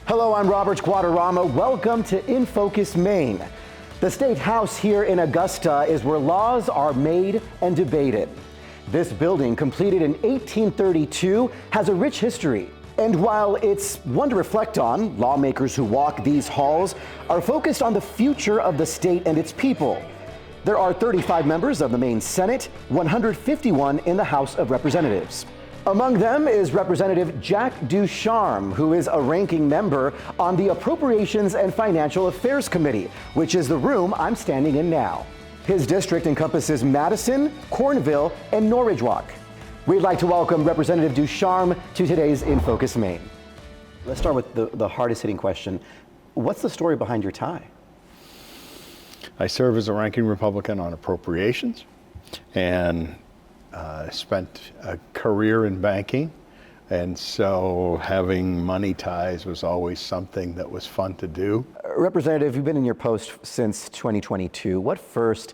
Hello, I'm Robert Guadarrama. Welcome to In Focus, Maine. The State House here in Augusta is where laws are made and debated. This building, completed in 1832, has a rich history. And while it's one to reflect on, lawmakers who walk these halls are focused on the future of the state and its people. There are 35 members of the Maine Senate, 151 in the House of Representatives. Among them is Representative Jack Ducharme, who is a ranking member on the Appropriations and Financial Affairs Committee, which is the room I'm standing in now. His district encompasses Madison, Cornville, and Norridgewock. We'd like to welcome Representative Ducharme to today's In Focus, Maine. Let's start with the hardest hitting question. What's the story behind your tie? I serve as a ranking Republican on appropriations and spent a career in banking, and so having money ties was always something that was fun to do. Representative, you've been in your post since 2022. What first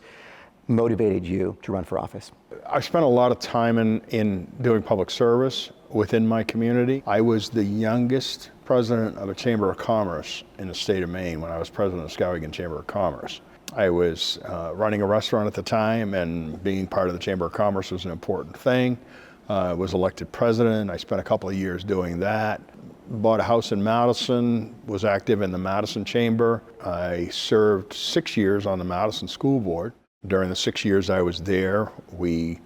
motivated you to run for office? I spent a lot of time in doing public service within my community. I was the youngest president of a Chamber of Commerce in the state of Maine when I was president of Skowhegan Chamber of Commerce. I was running a restaurant at the time, and being part of the Chamber of Commerce was an important thing. I was elected president. I spent a couple of years doing that. Bought a house in Madison, was active in the Madison Chamber. I served 6 years on the Madison School Board. During the 6 years I was there, we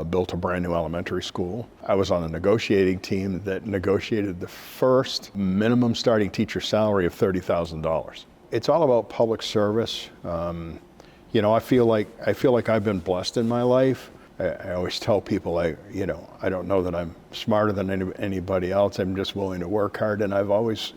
built a brand new elementary school. I was on a negotiating team that negotiated the first minimum starting teacher salary of $30,000. It's all about public service. I feel like I've been blessed in my life. I always tell people I don't know that I'm smarter than anybody else. I'm just willing to work hard, and I've always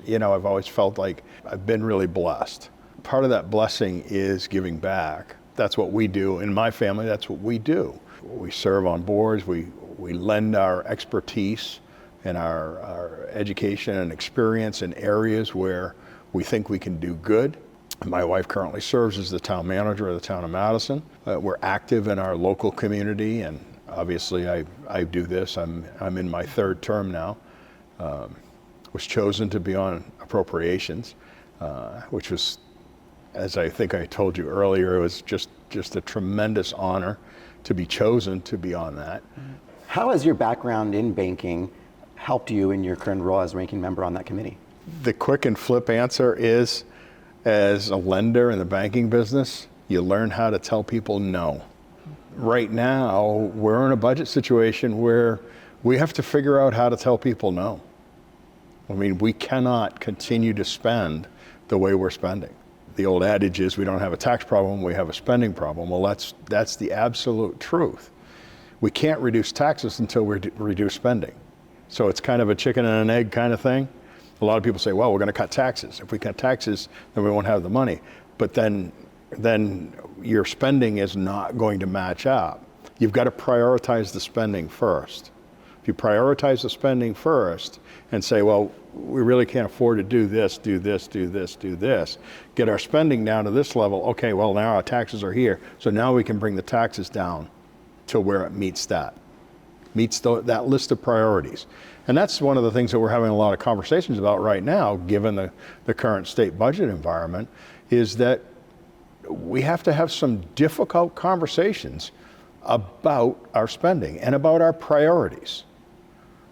felt like I've been really blessed. Part of that blessing is giving back. That's what we do in my family. That's what we do. We serve on boards. We lend our expertise and our education and experience in areas where we think we can do good. My wife currently serves as the town manager of the town of Madison. We're active in our local community, and obviously I do this. I'm in my third term now. Was chosen to be on appropriations, which was, as I think I told you earlier, it was just a tremendous honor to be chosen to be on that. How has your background in banking helped you in your current role as ranking member on that committee? The quick and flip answer is, as a lender in the banking business, you learn how to tell people no. Right now, we're in a budget situation where we have to figure out how to tell people no. I mean, we cannot continue to spend the way we're spending. The old adage is we don't have a tax problem, we have a spending problem. Well, that's the absolute truth. We can't reduce taxes until we reduce spending. So it's kind of a chicken and an egg kind of thing. A lot of people say, well, we're going to cut taxes. If we cut taxes, then we won't have the money. But then your spending is not going to match up. You've got to prioritize the spending first. If you prioritize the spending first and say, well, we really can't afford to do this, get our spending down to this level. Okay, well, now our taxes are here. So now we can bring the taxes down to where it meets that list of priorities. And that's one of the things that we're having a lot of conversations about right now, given the current state budget environment, is that we have to have some difficult conversations about our spending and about our priorities.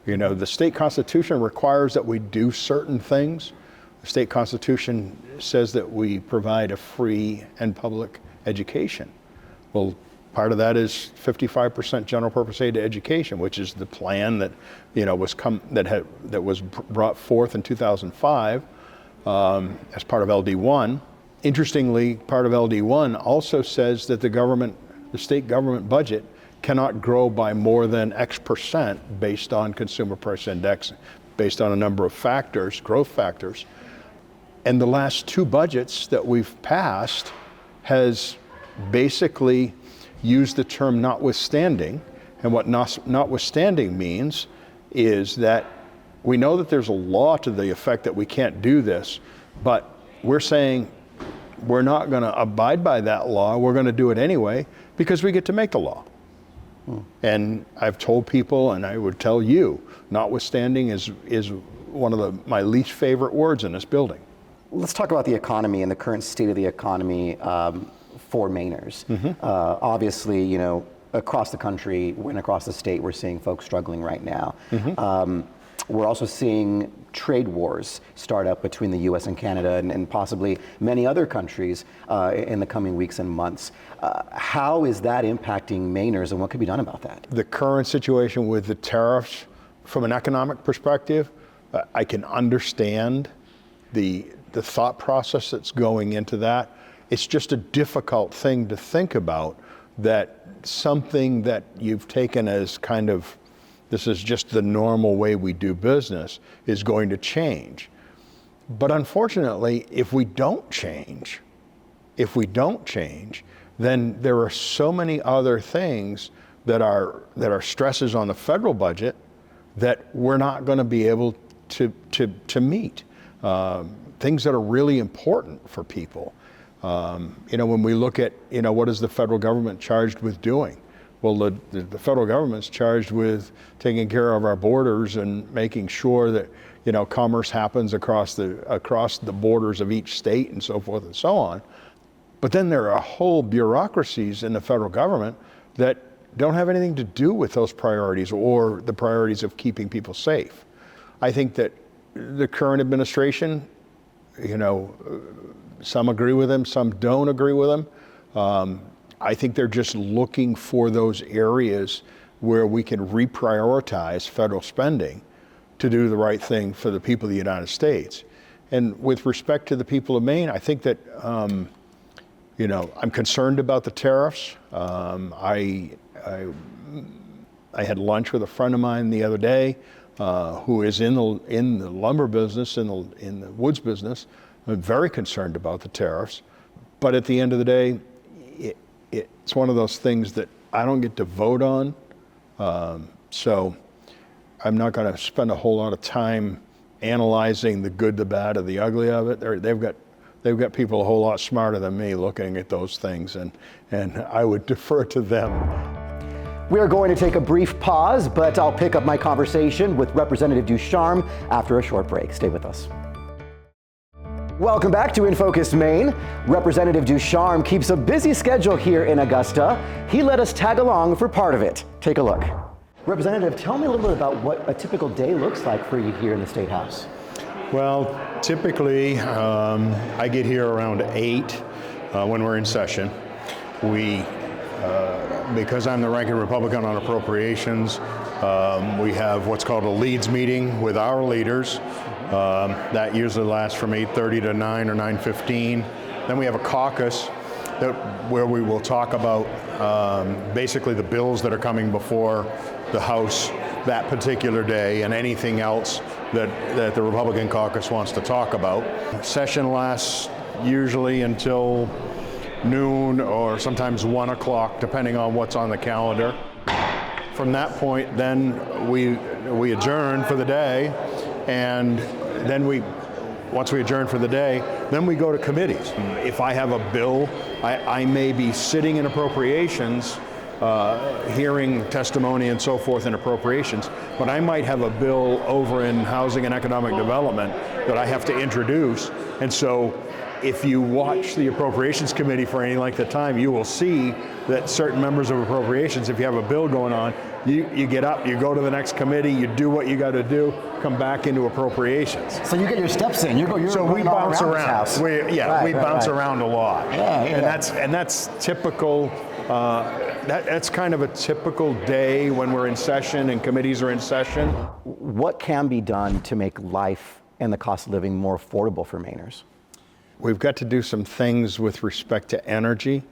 The state constitution requires that we do certain things. The state constitution says that we provide a free and public education. Well, part of that is 55% general purpose aid to education, which is the plan that was brought forth in 2005 as part of LD1. Interestingly, part of LD1 also says that the state government budget cannot grow by more than X percent based on consumer price index, based on a number of factors, growth factors. And the last two budgets that we've passed has basically used the term notwithstanding. And what notwithstanding means is that we know that there's a law to the effect that we can't do this, but we're saying we're not going to abide by that law. We're going to do it anyway because we get to make the law. And I've told people, and I would tell you, notwithstanding is my least favorite words in this building. Let's talk about the economy and the current state of the economy for Mainers. Obviously, you know, across the country and across the state, we're seeing folks struggling right now. We're also seeing trade wars start up between the U.S. and Canada and possibly many other countries in the coming weeks and months. How is that impacting Mainers, and what could be done about that? The current situation with the tariffs, from an economic perspective, I can understand the thought process that's going into that. It's just a difficult thing to think about, that something that you've taken as kind of, this is just the normal way we do business, is going to change. But unfortunately, if we don't change, then there are so many other things that are stresses on the federal budget that we're not going to be able to meet. Things that are really important for people. You know, when we look at, you know, what is the federal government charged with doing? Well, the federal government's charged with taking care of our borders and making sure that, you know, commerce happens across the borders of each state and so forth and so on. But then there are whole bureaucracies in the federal government that don't have anything to do with those priorities or the priorities of keeping people safe. I think that the current administration, you know, some agree with him, some don't agree with him. I think they're just looking for those areas where we can reprioritize federal spending to do the right thing for the people of the United States. And with respect to the people of Maine, I think that, you know, I'm concerned about the tariffs. I had lunch with a friend of mine the other day who is in the lumber business, in the woods business. I'm very concerned about the tariffs. But at the end of the day, it's one of those things that I don't get to vote on. So I'm not going to spend a whole lot of time analyzing the good, the bad, or the ugly of it. They've got people a whole lot smarter than me looking at those things, and I would defer to them. We are going to take a brief pause, but I'll pick up my conversation with Representative Ducharme after a short break. Stay with us. Welcome back to In Focus, Maine. Representative Ducharme keeps a busy schedule here in Augusta. He let us tag along for part of it. Take a look. Representative, tell me a little bit about what a typical day looks like for you here in the State House. Well, typically, I get here around 8 when we're in session. Because I'm the ranking Republican on appropriations, we have what's called a leads meeting with our leaders. That usually lasts from 8:30 to 9 or 9:15. Then we have a caucus where we will talk about basically the bills that are coming before the House that particular day and anything else that the Republican caucus wants to talk about. Session lasts usually until noon or sometimes 1 o'clock, depending on what's on the calendar. From that point, then we adjourn for the day, and then once we adjourn for the day, then we go to committees. If I have a bill, I may be sitting in appropriations, hearing testimony and so forth in appropriations, but I might have a bill over in housing and economic development that I have to introduce. And so if you watch the Appropriations Committee for any length of time, you will see that certain members of Appropriations, if you have a bill going on, you get up, you go to the next committee, you do what you got to do, come back into Appropriations. So you get your steps in. So we bounce around. We bounce around a lot. Yeah. And that's typical. That's kind of a typical day when we're in session and committees are in session. What can be done to make life and the cost of living more affordable for Mainers? We've got to do some things with respect to energy.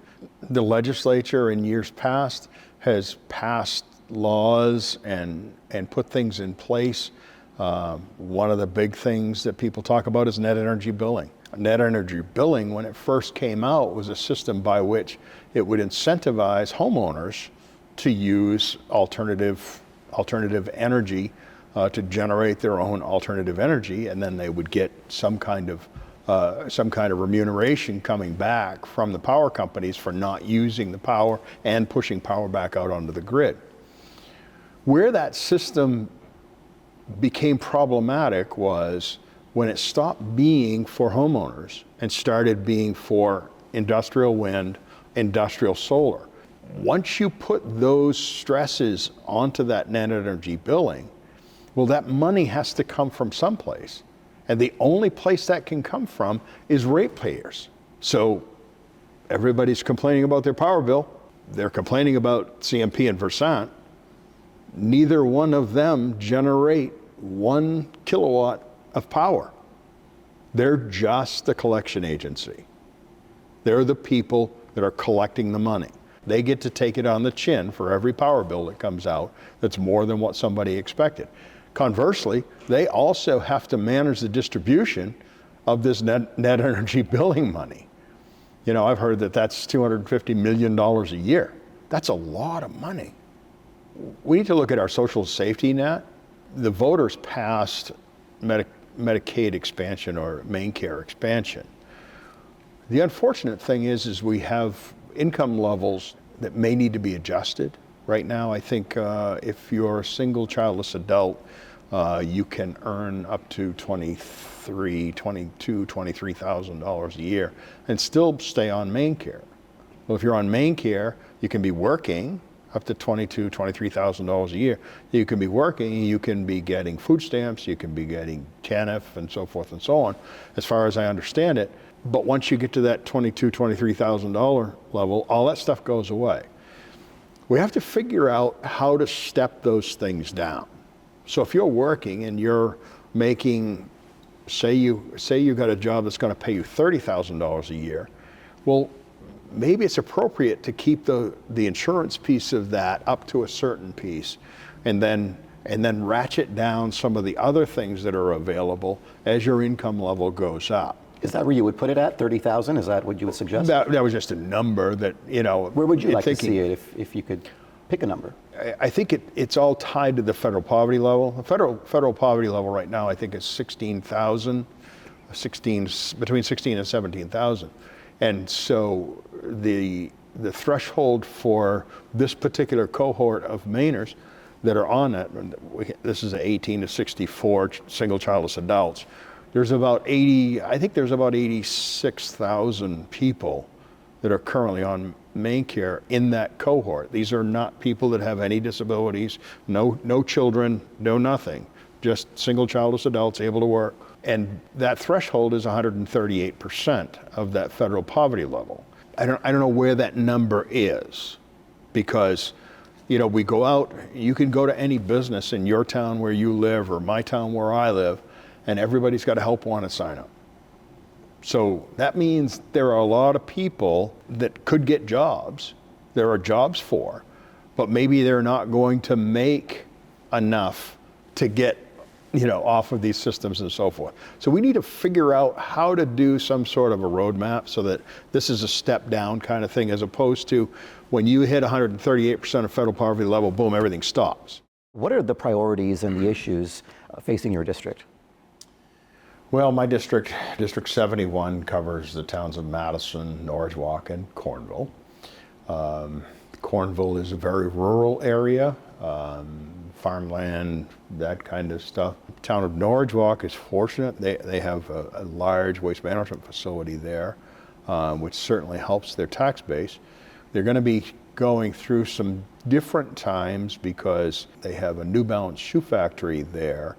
The legislature in years past has passed laws and put things in place. One of the big things that people talk about is net energy billing. Net energy billing, when it first came out, was a system by which it would incentivize homeowners to use alternative energy to generate their own alternative energy, and then they would get some kind of remuneration coming back from the power companies for not using the power and pushing power back out onto the grid. Where that system became problematic was when it stopped being for homeowners and started being for industrial wind, industrial solar. Once you put those stresses onto that net energy billing, well, that money has to come from someplace. And the only place that can come from is ratepayers. So everybody's complaining about their power bill. They're complaining about CMP and Versant. Neither one of them generate 1 kilowatt of power. They're just the collection agency. They're the people that are collecting the money. They get to take it on the chin for every power bill that comes out that's more than what somebody expected. Conversely, they also have to manage the distribution of this net energy billing money. You know, I've heard that that's $250 million a year. That's a lot of money. We need to look at our social safety net. The voters passed Medicaid expansion or Maine Care expansion. The unfortunate thing is we have income levels that may need to be adjusted. Right now, I think if you're a single childless adult, you can earn up to $23,000 a year and still stay on Maine Care. Well, if you're on Maine Care, you can be working up to $22,000, $23,000 a year. You can be working, you can be getting food stamps, you can be getting TANF and so forth and so on, as far as I understand it. But once you get to that $22,000, $23,000 level, all that stuff goes away. We have to figure out how to step those things down. So if you're working and you're making, say you got a job that's going to pay you $30,000 a year, well, maybe it's appropriate to keep the insurance piece of that up to a certain piece, and then ratchet down some of the other things that are available as your income level goes up. Is that where you would put it at, 30,000? Is that what you would suggest? That was just a number that, you know. Where would you like to see it if you could pick a number? I think it's all tied to the federal poverty level. The federal poverty level right now, I think, is 16,000, between 16 and 17,000. And so the threshold for this particular cohort of Mainers that are on it, this is 18 to 64 single childless adults. There's about 86,000 people that are currently on Maine Care in that cohort. These are not people that have any disabilities, no children, no nothing, just single childless adults able to work. And that threshold is 138% of that federal poverty level. I don't know where that number is, because, you know, we go out, you can go to any business in your town where you live or my town where I live, and everybody's got a help wanted sign up. So that means there are a lot of people that could get jobs, there are jobs for, but maybe they're not going to make enough to get, you know, off of these systems and so forth. So we need to figure out how to do some sort of a roadmap so that this is a step down kind of thing, as opposed to when you hit 138% of federal poverty level, boom, everything stops. What are the priorities and the issues facing your district? Well, my district, District 71, covers the towns of Madison, Norridgewock, and Cornville. Cornville is a very rural area, farmland, that kind of stuff. The town of Norridgewock is fortunate. They have a large waste management facility there, which certainly helps their tax base. They're going to be going through some different times because they have a New Balance shoe factory there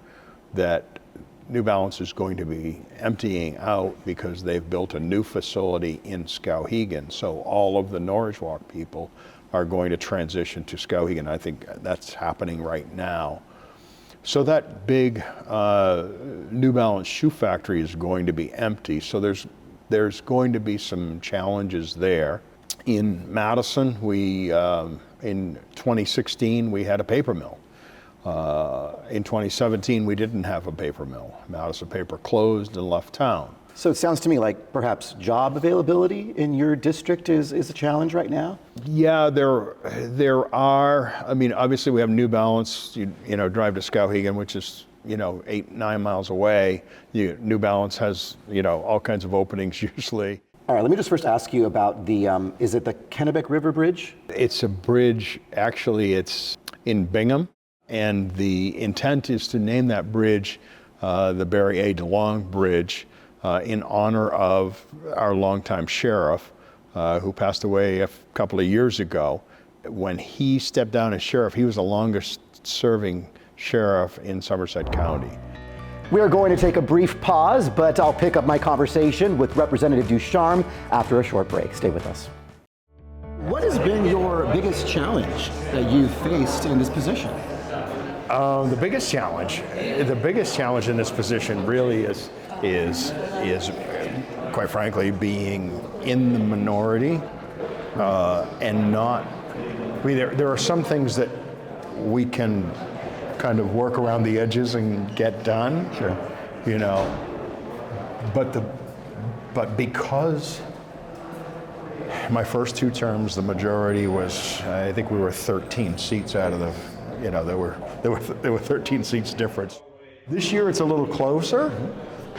that New Balance is going to be emptying out because they've built a new facility in Skowhegan. So all of the Norridgewock people are going to transition to Skowhegan. I think that's happening right now. So that big New Balance shoe factory is going to be empty. So there's going to be some challenges there. In Madison, in 2016, we had a paper mill. In 2017, we didn't have a paper mill. Madison Paper closed and left town. So it sounds to me like perhaps job availability in your district is a challenge right now? Yeah, there are. I mean, obviously we have New Balance. You know, drive to Skowhegan, which is, 8-9 miles away. New Balance has, all kinds of openings usually. All right, let me just first ask you about is it the Kennebec River Bridge? It's a bridge, actually it's in Bingham. And the intent is to name that bridge the Barry A. DeLong Bridge in honor of our longtime sheriff who passed away a couple of years ago. When he stepped down as sheriff, he was the longest serving sheriff in Somerset County. We are going to take a brief pause, but I'll pick up my conversation with Representative Ducharme after a short break. Stay with us. What has been your biggest challenge that you've faced in this position? The biggest challenge in this position really is quite frankly being in the minority and not. I mean, there are some things that we can kind of work around the edges and get done. Sure. You know, but because my first two terms, the majority was, I think we were 13 seats out of the, you know, there were 13 seats difference. This year it's a little closer,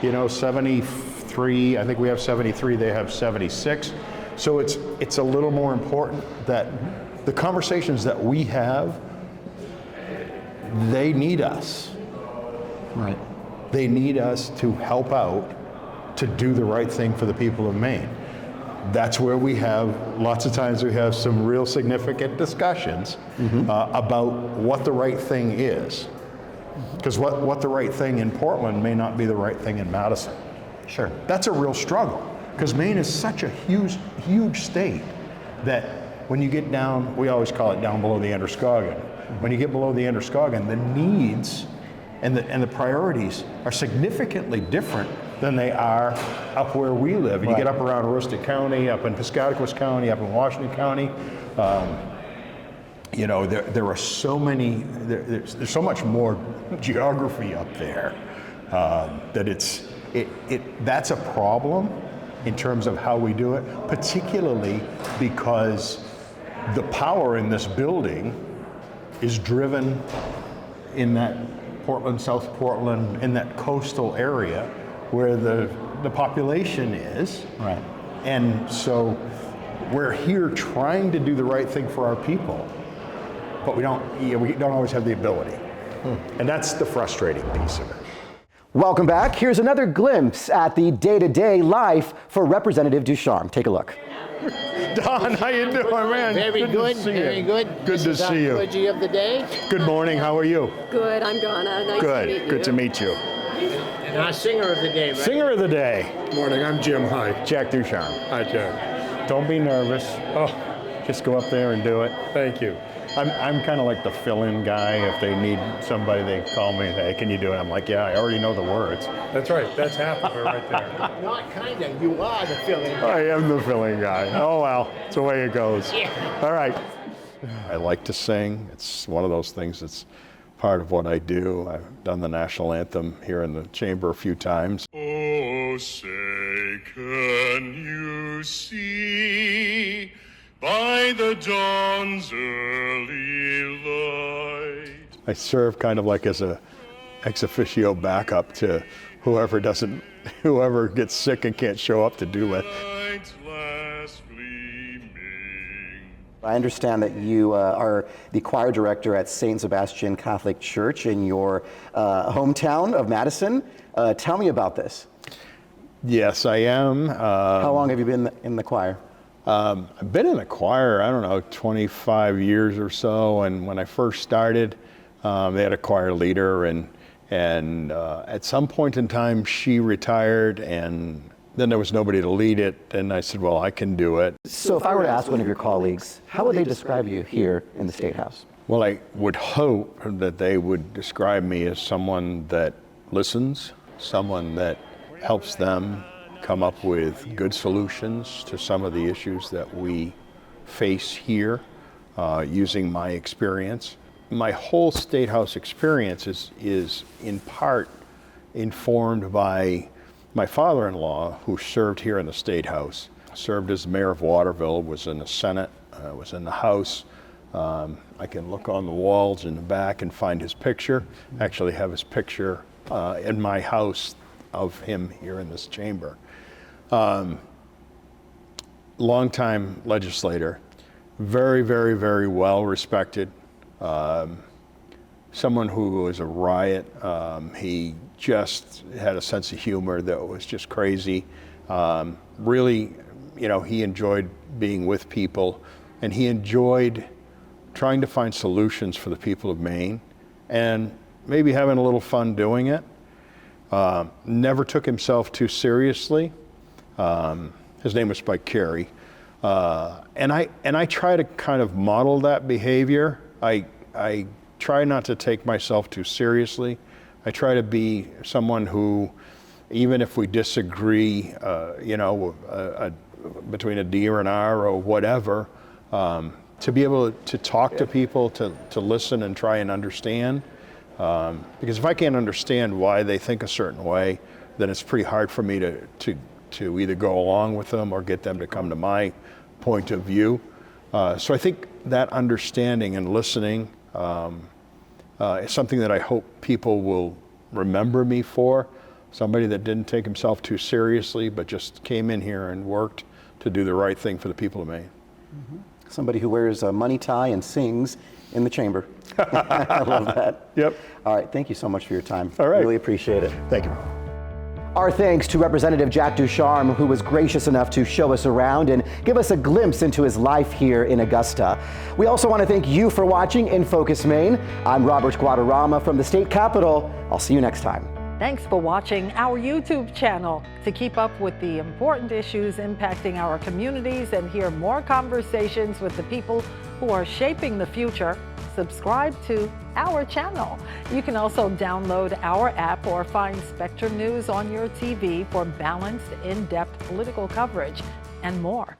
you know, 73, I think we have 73, they have 76. So it's a little more important that the conversations that we have, they need us. Right. They need us to help out to do the right thing for the people of Maine. That's where we have, lots of times we have some real significant discussions about what the right thing is. Because what the right thing in Portland may not be the right thing in Madison. Sure. That's a real struggle, because Maine is such a huge state that when you get down, we always call it down below the Androscoggin. When you get below the Androscoggin, the needs and the priorities are significantly different than they are up where we live. And you get up around Aroostook County, up in Piscataquis County, up in Washington County. You know, there are so many, there's so much more geography up there that that's a problem in terms of how we do it, particularly because the power in this building is driven in that Portland, South Portland, in that coastal area where the population is. Right. And so we're here trying to do the right thing for our people, but we don't always have the ability. And that's the frustrating piece of it. Welcome back. Here's another glimpse at the day-to-day life for Representative Ducharme. Take a look. Don, how you doing, man? Very good, very good. Good to see you. This is our clergy of the day. Good morning, how are you? Good, I'm Donna. Nice to meet you. Good to meet you. And our singer of the day, right? Singer of the day. Morning, I'm Jim. Hi. Jack Ducharme. Hi, Jack. Don't be nervous. Oh, Just go up there and do it. thank you. I'm kind of like the fill-in guy. If they need somebody, they call me, hey, can you do it? I'm like, yeah, I already know the words. That's right. That's half of it right there. Not kind of, you are the filling. I am the fill-in guy. Oh, well, it's the way it goes. Yeah. All right. I like to sing. It's one of those things that's part of what I do. I've done the national anthem here in the chamber a few times. Oh, say, can you see by the dawn's early light? I serve kind of like as a ex officio backup to whoever gets sick and can't show up to do it. Light's last gleaming. I understand that you are the choir director at St. Sebastian Catholic Church in your hometown of Madison. Tell me about this. Yes, I am. How long have you been in the choir? I've been in the choir, I don't know, 25 years or so. And when I first started, they had a choir leader, and at some point in time, she retired, and then there was nobody to lead it. And I said, well, I can do it. So if I were to ask one of your colleagues, how would they describe you here in the State House? Well, I would hope that they would describe me as someone that listens, someone that helps them come up with good solutions to some of the issues that we face here using my experience. My whole State House experience is in part informed by my father-in-law, who served here in the State House, served as mayor of Waterville, was in the Senate, was in the House. I can look on the walls in the back and find his picture. Actually have his picture in my house of him here in this chamber. Longtime legislator, very, very, very well respected, someone who was a riot. He just had a sense of humor that was just crazy. Really, he enjoyed being with people, and he enjoyed trying to find solutions for the people of Maine, and maybe having a little fun doing it. Never took himself too seriously. His name was Spike Carey. And I try to kind of model that behavior. I try not to take myself too seriously. I try to be someone who, even if we disagree, between a D or an R or whatever, to be able to talk to people, to listen and try and understand. Because if I can't understand why they think a certain way, then it's pretty hard for me to either go along with them or get them to come to my point of view. So I think that understanding and listening is something that I hope people will remember me for. Somebody that didn't take himself too seriously, but just came in here and worked to do the right thing for the people of Maine. Mm-hmm. Somebody who wears a money tie and sings in the chamber. I love that. Yep. All right, thank you so much for your time. All right. Really appreciate it. Thank you. Our thanks to Representative Jack Ducharme, who was gracious enough to show us around and give us a glimpse into his life here in Augusta. We also want to thank you for watching In Focus Maine. I'm Robert Guadarrama from the state capitol. I'll see you next time. Thanks for watching our YouTube channel. To keep up with the important issues impacting our communities and hear more conversations with the people who are shaping the future, subscribe to our channel. You can also download our app or find Spectrum News on your TV for balanced, in-depth political coverage and more.